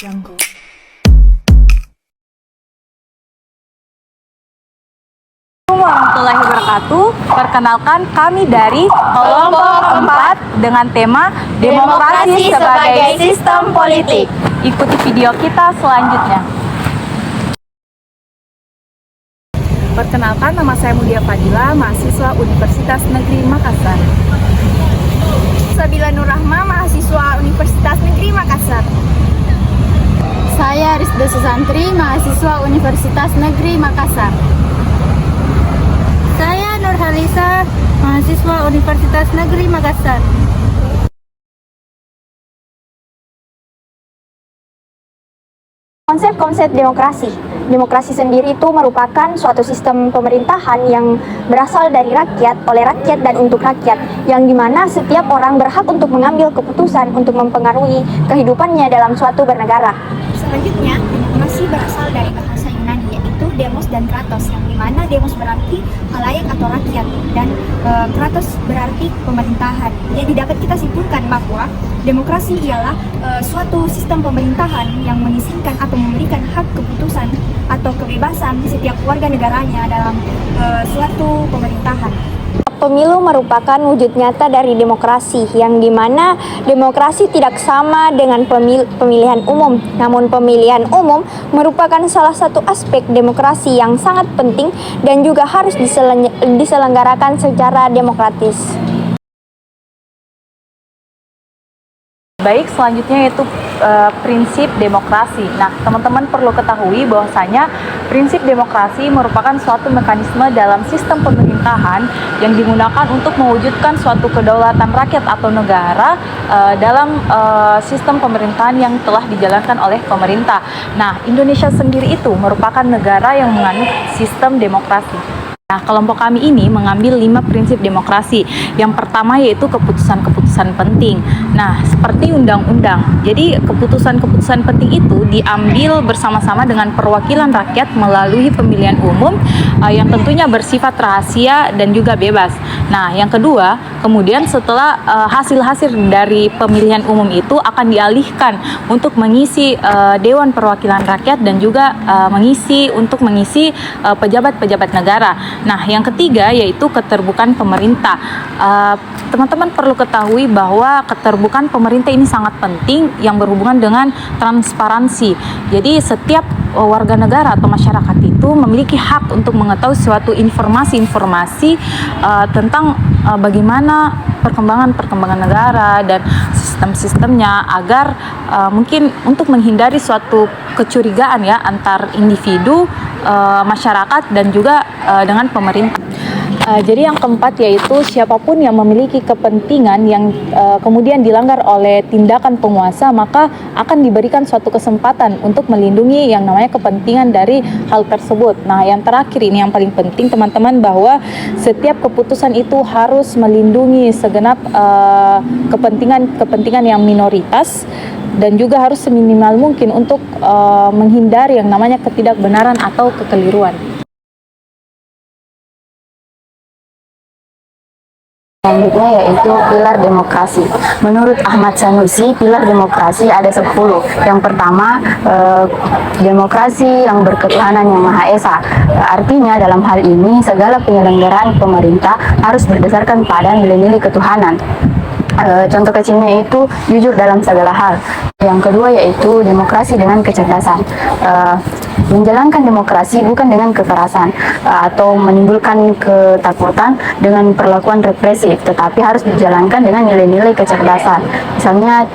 Jungle. Assalamualaikum warahmatullahi wabarakatuh. Perkenalkan, kami dari kelompok 4 dengan tema Demokrasi sebagai Sistem Politik. Ikuti video kita selanjutnya. Perkenalkan, nama saya Mulia Fadila, mahasiswa Universitas Negeri Makassar. Sabila Nurrahma, mahasiswa Universitas Negeri Makassar. Saya Rizda Susantri, mahasiswa Universitas Negeri Makassar. Saya Nurhalisa, mahasiswa Universitas Negeri Makassar. Konsep-konsep demokrasi. Demokrasi sendiri itu merupakan suatu sistem pemerintahan yang berasal dari rakyat, oleh rakyat, dan untuk rakyat, yang dimana setiap orang berhak untuk mengambil keputusan untuk mempengaruhi kehidupannya dalam suatu bernegara. Selanjutnya, demokrasi berasal dari bahasa Yunani, yaitu demos dan kratos, yang dimana demos berarti halayak atau rakyat, dan kratos berarti pemerintahan. Jadi dapat kita simpulkan bahwa demokrasi ialah suatu sistem pemerintahan yang mengizinkan atau memberikan hak keputusan atau kebebasan setiap warga negaranya dalam suatu pemerintahan. Pemilu merupakan wujud nyata dari demokrasi, yang dimana demokrasi tidak sama dengan pemilihan umum. Namun pemilihan umum merupakan salah satu aspek demokrasi yang sangat penting dan juga harus diselenggarakan secara demokratis. Baik, selanjutnya yaitu prinsip demokrasi. Nah, teman-teman perlu ketahui bahwasanya prinsip demokrasi merupakan suatu mekanisme dalam sistem pemerintahan yang digunakan untuk mewujudkan suatu kedaulatan rakyat atau negara dalam sistem pemerintahan yang telah dijalankan oleh pemerintah. Nah, Indonesia sendiri itu merupakan negara yang menganut sistem demokrasi. Nah, kelompok kami ini mengambil 5 prinsip demokrasi. Yang pertama yaitu keputusan-keputusan penting. Nah, seperti undang-undang. Jadi, keputusan-keputusan penting itu diambil bersama-sama dengan perwakilan rakyat melalui pemilihan umum yang tentunya bersifat rahasia dan juga bebas. Nah, yang kedua, kemudian setelah hasil-hasil dari pemilihan umum itu akan dialihkan untuk mengisi Dewan Perwakilan Rakyat dan juga mengisi pejabat-pejabat negara. Nah, yang ketiga yaitu keterbukaan pemerintah. Teman-teman perlu ketahui bahwa keterbukaan pemerintah ini sangat penting yang berhubungan dengan transparansi. Jadi setiap warga negara atau masyarakat itu memiliki hak untuk mengetahui suatu informasi-informasi tentang bagaimana perkembangan negara dan sistem-sistemnya, agar mungkin untuk menghindari suatu kecurigaan ya antar individu, masyarakat dan juga dengan pemerintah. Jadi yang keempat yaitu siapapun yang memiliki kepentingan yang kemudian dilanggar oleh tindakan penguasa, maka akan diberikan suatu kesempatan untuk melindungi yang namanya kepentingan dari hal tersebut. Nah, yang terakhir ini yang paling penting teman-teman, bahwa setiap keputusan itu harus melindungi segenap kepentingan yang minoritas, dan juga harus seminimal mungkin untuk menghindari yang namanya ketidakbenaran atau kekeliruan. Selanjutnya yaitu pilar demokrasi. Menurut Ahmad Sanusi, pilar demokrasi ada 10. Yang pertama, demokrasi yang berketuhanan yang Maha Esa. Artinya dalam hal ini segala penyelenggaraan pemerintah harus berdasarkan pada nilai-nilai ketuhanan. Contoh kecilnya itu jujur dalam segala hal. Yang kedua yaitu demokrasi dengan kecerdasan. Menjalankan demokrasi bukan dengan kekerasan atau menimbulkan ketakutan dengan perlakuan represif, tetapi harus dijalankan dengan nilai-nilai kecerdasan. Misalnya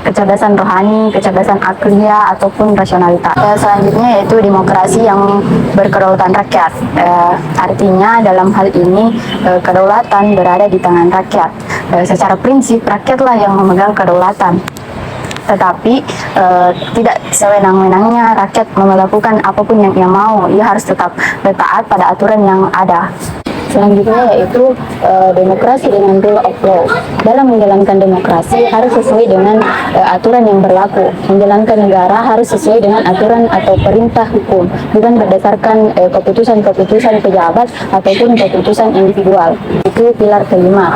kecerdasan rohani, kecerdasan akliah ataupun rasionalitas. Selanjutnya yaitu demokrasi yang berkedaulatan rakyat. Artinya dalam hal ini kedaulatan berada di tangan rakyat. Secara prinsip rakyatlah yang memegang kedaulatan, tetapi tidak sewenang-wenangnya rakyat melakukan apapun yang ia mau. Ia harus tetap taat pada aturan yang ada. Selanjutnya yaitu demokrasi dengan rule of law. Dalam menjalankan demokrasi harus sesuai dengan aturan yang berlaku. Menjalankan negara harus sesuai dengan aturan atau perintah hukum, bukan berdasarkan keputusan-keputusan pejabat ataupun keputusan individual. Itu pilar kelima,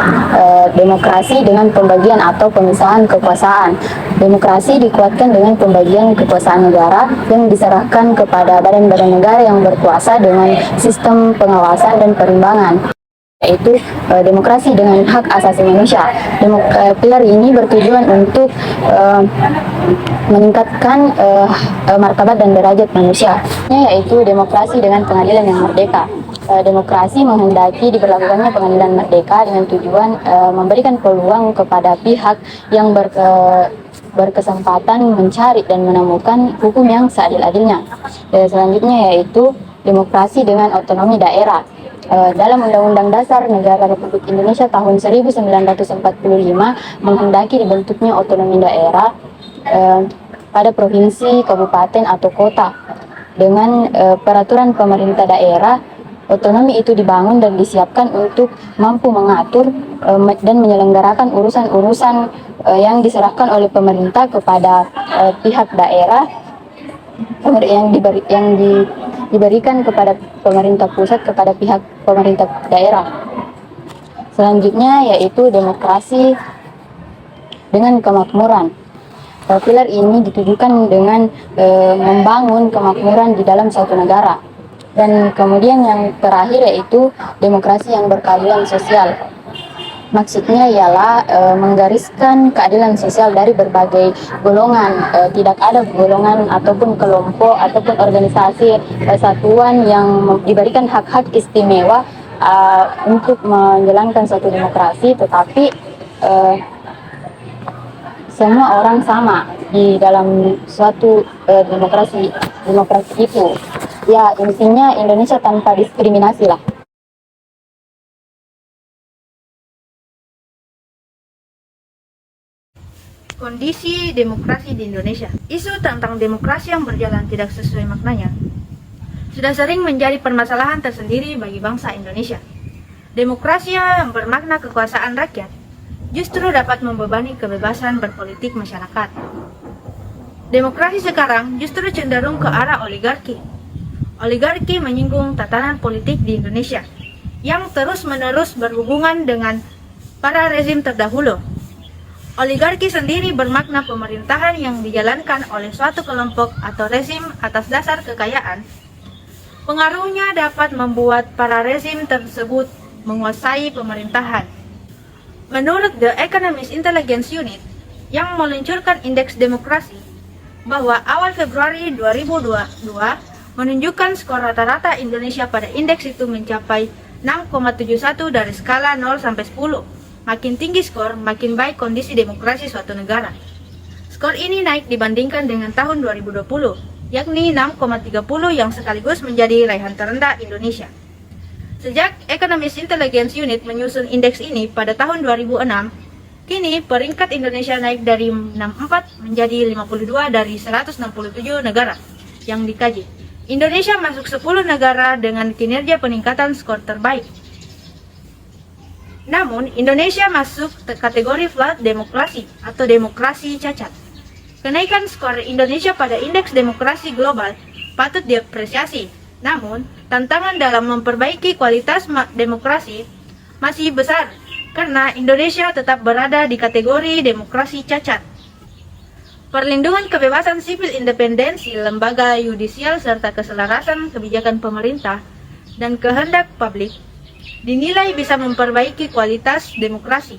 demokrasi dengan pembagian atau pemisahan kekuasaan. Demokrasi dikuatkan dengan pembagian kekuasaan negara yang diserahkan kepada badan-badan negara yang berkuasa dengan sistem pengawasan dan perimbangan, yaitu demokrasi dengan hak asasi manusia. Pilar ini bertujuan untuk meningkatkan martabat dan derajat manusia, yaitu demokrasi dengan pengadilan yang merdeka. Demokrasi menghendaki diberlakukannya pengadilan merdeka dengan tujuan memberikan peluang kepada pihak yang berkesempatan mencari dan menemukan hukum yang seadil-adilnya. Selanjutnya yaitu demokrasi dengan otonomi daerah. Dalam Undang-Undang Dasar Negara Republik Indonesia tahun 1945 menghendaki dibentuknya otonomi daerah pada provinsi, kabupaten, atau kota. Dengan peraturan pemerintah daerah, otonomi itu dibangun dan disiapkan untuk mampu mengatur dan menyelenggarakan urusan-urusan yang diserahkan oleh pemerintah kepada pihak daerah yang diberikan kepada pemerintah pusat kepada pihak pemerintah daerah. Selanjutnya yaitu demokrasi dengan kemakmuran. Pilar ini ditujukan dengan membangun kemakmuran di dalam suatu negara. Dan kemudian yang terakhir yaitu demokrasi yang berkeadilan sosial. Maksudnya ialah menggariskan keadilan sosial dari berbagai golongan. Tidak ada golongan ataupun kelompok ataupun organisasi satuan yang diberikan hak-hak istimewa untuk menjalankan suatu demokrasi, tetapi semua orang sama di dalam suatu demokrasi itu. Ya, intinya Indonesia tanpa diskriminasi lah. Kondisi demokrasi di Indonesia. Isu tentang demokrasi yang berjalan tidak sesuai maknanya sudah sering menjadi permasalahan tersendiri bagi bangsa Indonesia. Demokrasi yang bermakna kekuasaan rakyat justru dapat membebani kebebasan berpolitik masyarakat. Demokrasi sekarang justru cenderung ke arah oligarki. Oligarki menyinggung tatanan politik di Indonesia yang terus-menerus berhubungan dengan para rezim terdahulu. Oligarki sendiri bermakna pemerintahan yang dijalankan oleh suatu kelompok atau rezim atas dasar kekayaan. Pengaruhnya dapat membuat para rezim tersebut menguasai pemerintahan. Menurut The Economist Intelligence Unit yang meluncurkan indeks demokrasi, bahwa awal Februari 2022 menunjukkan skor rata-rata Indonesia pada indeks itu mencapai 6,71 dari skala 0 sampai 10. Makin tinggi skor, makin baik kondisi demokrasi suatu negara. Skor ini naik dibandingkan dengan tahun 2020, yakni 6,30 yang sekaligus menjadi raihan terendah Indonesia. Sejak Economist Intelligence Unit menyusun indeks ini pada tahun 2006, kini peringkat Indonesia naik dari 64 menjadi 52 dari 167 negara yang dikaji. Indonesia masuk 10 negara dengan kinerja peningkatan skor terbaik. Namun, Indonesia masuk kategori flat demokrasi atau demokrasi cacat. Kenaikan skor Indonesia pada indeks demokrasi global patut diapresiasi. Namun, tantangan dalam memperbaiki kualitas demokrasi masih besar karena Indonesia tetap berada di kategori demokrasi cacat. Perlindungan kebebasan sipil, independensi lembaga yudisial serta keselarasan kebijakan pemerintah dan kehendak publik dinilai bisa memperbaiki kualitas demokrasi.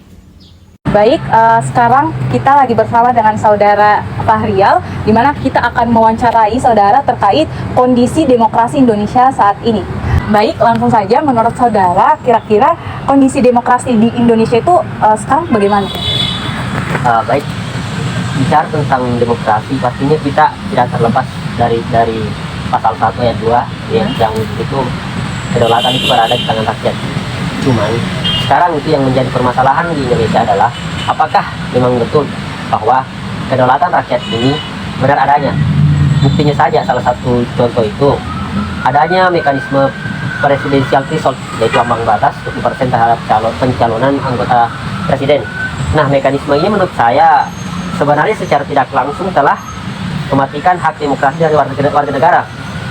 Baik, sekarang kita lagi bersama dengan Saudara Fahrial, di mana kita akan mewawancarai Saudara terkait kondisi demokrasi Indonesia saat ini. Baik, langsung saja, menurut Saudara, kira-kira kondisi demokrasi di Indonesia itu sekarang bagaimana? Baik, bicara tentang demokrasi, pastinya kita tidak terlepas dari pasal 1 ayat 2 yang itu kedaulatan itu berada di tangan rakyat. Cuman sekarang itu yang menjadi permasalahan di Indonesia adalah apakah memang betul bahwa kedaulatan rakyat ini benar adanya. Buktinya saja salah satu contoh itu adanya mekanisme presidensial threshold, yaitu ambang batas 20% terhadap pencalonan anggota presiden. Nah, mekanisme ini menurut saya sebenarnya secara tidak langsung telah mematikan hak demokrasi dari warga negara.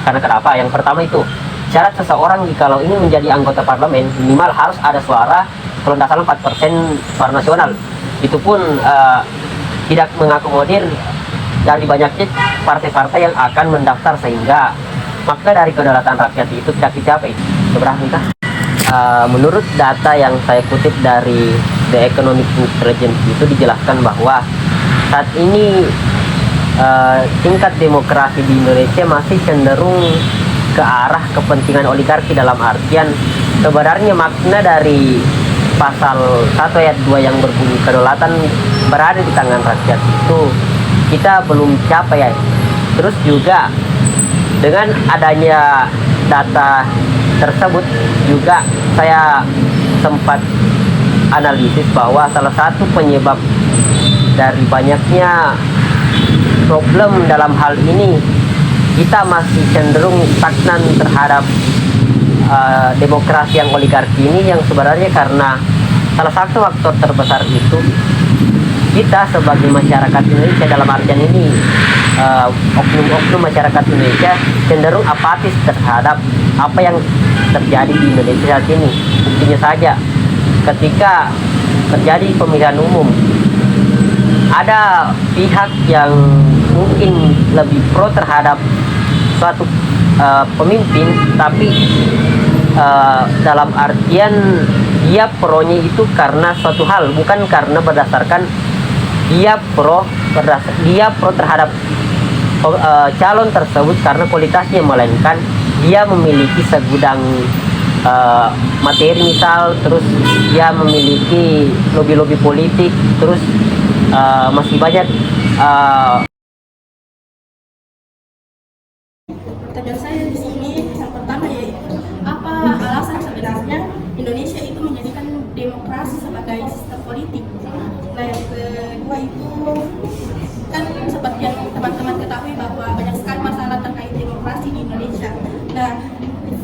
Karena kenapa? Yang pertama itu, syarat seseorang jikalau ingin menjadi anggota parlemen minimal harus ada suara, kalau tidak salah 4% suara nasional. Itu pun tidak mengakomodir dari banyaknya partai-partai yang akan mendaftar, sehingga maka dari kedaulatan rakyat itu tidak dicapai. Seberapa nikah? Menurut data yang saya kutip dari The Economic Intelligence itu dijelaskan bahwa saat ini tingkat demokrasi di Indonesia masih cenderung ke arah kepentingan oligarki, dalam artian sebenarnya makna dari pasal 1 ayat 2 yang berbunyi kedaulatan berada di tangan rakyat itu kita belum capai ya. Terus juga dengan adanya data tersebut juga saya sempat analisis bahwa salah satu penyebab dari banyaknya problem dalam hal ini, kita masih cenderung stagnan terhadap demokrasi yang oligarki ini, yang sebenarnya karena salah satu faktor terbesar itu kita sebagai masyarakat Indonesia, dalam artian ini oknum-oknum masyarakat Indonesia cenderung apatis terhadap apa yang terjadi di Indonesia saat ini. Buktinya saja ketika terjadi pemilihan umum, ada pihak yang mungkin lebih pro terhadap suatu pemimpin, tapi dalam artian dia pronya itu karena suatu hal, bukan karena berdasarkan dia pro terhadap calon tersebut karena kualitasnya, melainkan dia memiliki segudang materi misal, terus dia memiliki lobby-lobby politik, terus masih banyak pertanyaan saya di sini yang pertama yaitu apa alasan sebenarnya Indonesia itu menjadikan demokrasi sebagai sistem politik. Nah, yang kedua itu kan seperti yang teman-teman ketahui bahwa banyak sekali masalah terkait demokrasi di Indonesia. Nah,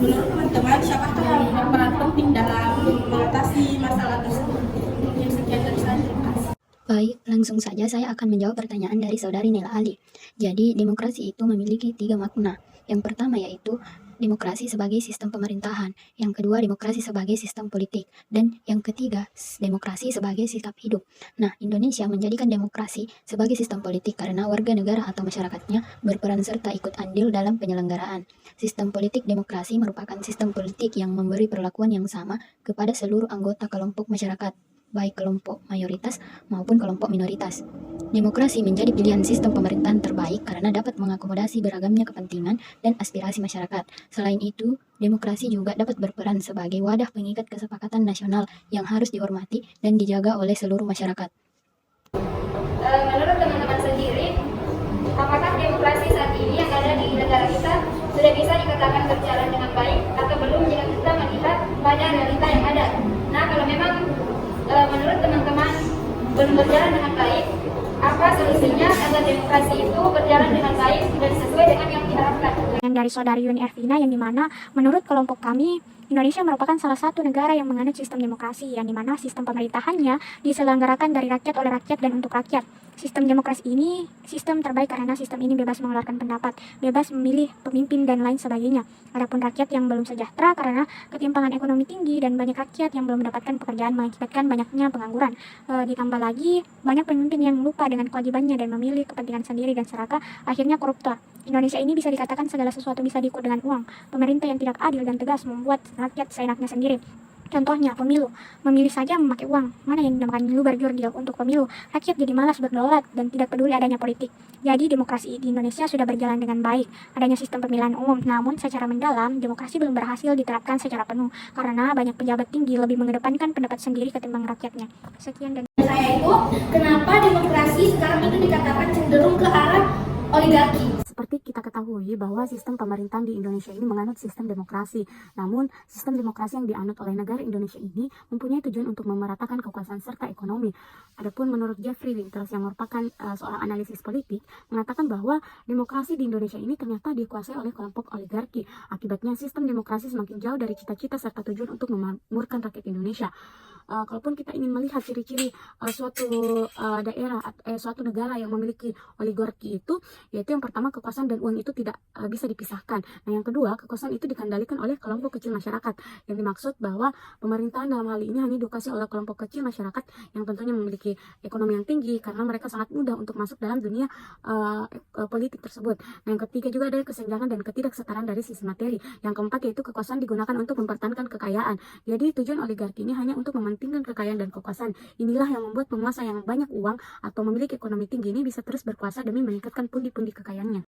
menurut teman-teman siapakah yang berperan penting dalam mengatasi masalah tersebut? Mungkin sekian dari saya. Terima kasih. Baik, langsung saja saya akan menjawab pertanyaan dari saudari Nela Ali. Jadi, demokrasi itu memiliki 3 makna. Yang pertama yaitu demokrasi sebagai sistem pemerintahan, yang kedua demokrasi sebagai sistem politik, dan yang ketiga demokrasi sebagai sikap hidup. Nah, Indonesia menjadikan demokrasi sebagai sistem politik karena warga negara atau masyarakatnya berperan serta ikut andil dalam penyelenggaraan. Sistem politik demokrasi merupakan sistem politik yang memberi perlakuan yang sama kepada seluruh anggota kelompok masyarakat, baik kelompok mayoritas maupun kelompok minoritas. Demokrasi menjadi pilihan sistem pemerintahan terbaik karena dapat mengakomodasi beragamnya kepentingan dan aspirasi masyarakat. Selain itu, demokrasi juga dapat berperan sebagai wadah pengikat kesepakatan nasional yang harus dihormati dan dijaga oleh seluruh masyarakat. Menurut teman-teman sendiri, apakah demokrasi saat ini yang ada di negara kita sudah bisa dikatakan berjalan dengan baik atau belum jika kita melihat pada realita yang ada? Nah, kalau memang menurut teman-teman belum berjalan dengan baik, apa solusinya agar demokrasi itu berjalan dengan baik dan sesuai dengan yang diharapkan? Yang dari saudari Yuni Ervina, yang dimana menurut kelompok kami Indonesia merupakan salah satu negara yang menganut sistem demokrasi, yang dimana sistem pemerintahannya diselenggarakan dari rakyat, oleh rakyat, dan untuk rakyat. Sistem demokrasi ini sistem terbaik karena sistem ini bebas mengeluarkan pendapat, bebas memilih pemimpin, dan lain sebagainya. Adapun rakyat yang belum sejahtera karena ketimpangan ekonomi tinggi dan banyak rakyat yang belum mendapatkan pekerjaan mengakibatkan banyaknya pengangguran. Ditambah lagi banyak pemimpin yang lupa dengan kewajibannya dan memilih kepentingan sendiri dan serakah, akhirnya koruptor. Indonesia ini bisa dikatakan segala sesuatu bisa diukur dengan uang. Pemerintah yang tidak adil dan tegas membuat rakyat seenaknya sendiri. Contohnya pemilu, memilih saja memakai uang. Mana yang dinamakan luber jurdil untuk pemilu? Rakyat jadi malas berdaulat dan tidak peduli adanya politik. Jadi demokrasi di Indonesia sudah berjalan dengan baik. Adanya sistem pemilihan umum, namun secara mendalam demokrasi belum berhasil diterapkan secara penuh karena banyak pejabat tinggi lebih mengedepankan pendapat sendiri ketimbang rakyatnya. Sekian dan Saya itu, kenapa demokrasi sekarang itu dikatakan cenderung ke arah oligarki? Seperti kita ketahui bahwa sistem pemerintahan di Indonesia ini menganut sistem demokrasi. Namun, sistem demokrasi yang dianut oleh negara Indonesia ini mempunyai tujuan untuk memeratakan kekuasaan serta ekonomi. Adapun menurut Jeffrey Winters yang merupakan seorang analisis politik, mengatakan bahwa demokrasi di Indonesia ini ternyata dikuasai oleh kelompok oligarki. Akibatnya sistem demokrasi semakin jauh dari cita-cita serta tujuan untuk memakmurkan rakyat Indonesia. Kalaupun kita ingin melihat ciri-ciri suatu daerah, suatu negara yang memiliki oligarki itu, yaitu yang pertama kekuasaan dan uang itu tidak bisa dipisahkan. Nah, yang kedua, kekuasaan itu dikendalikan oleh kelompok kecil masyarakat. Yang dimaksud bahwa pemerintahan dalam hal ini hanya dikuasai oleh kelompok kecil masyarakat yang tentunya memiliki ekonomi yang tinggi karena mereka sangat mudah untuk masuk dalam dunia politik tersebut. Nah, yang ketiga juga ada kesenjangan dan ketidaksetaraan dari sisi materi. Yang keempat yaitu kekuasaan digunakan untuk mempertahankan kekayaan. Jadi tujuan oligarki ini hanya untuk mementingkan kekayaan dan kekuasaan. Inilah yang membuat penguasa yang banyak uang atau memiliki ekonomi tinggi ini bisa terus berkuasa demi meningkatkan pundi-pundi kekayaannya.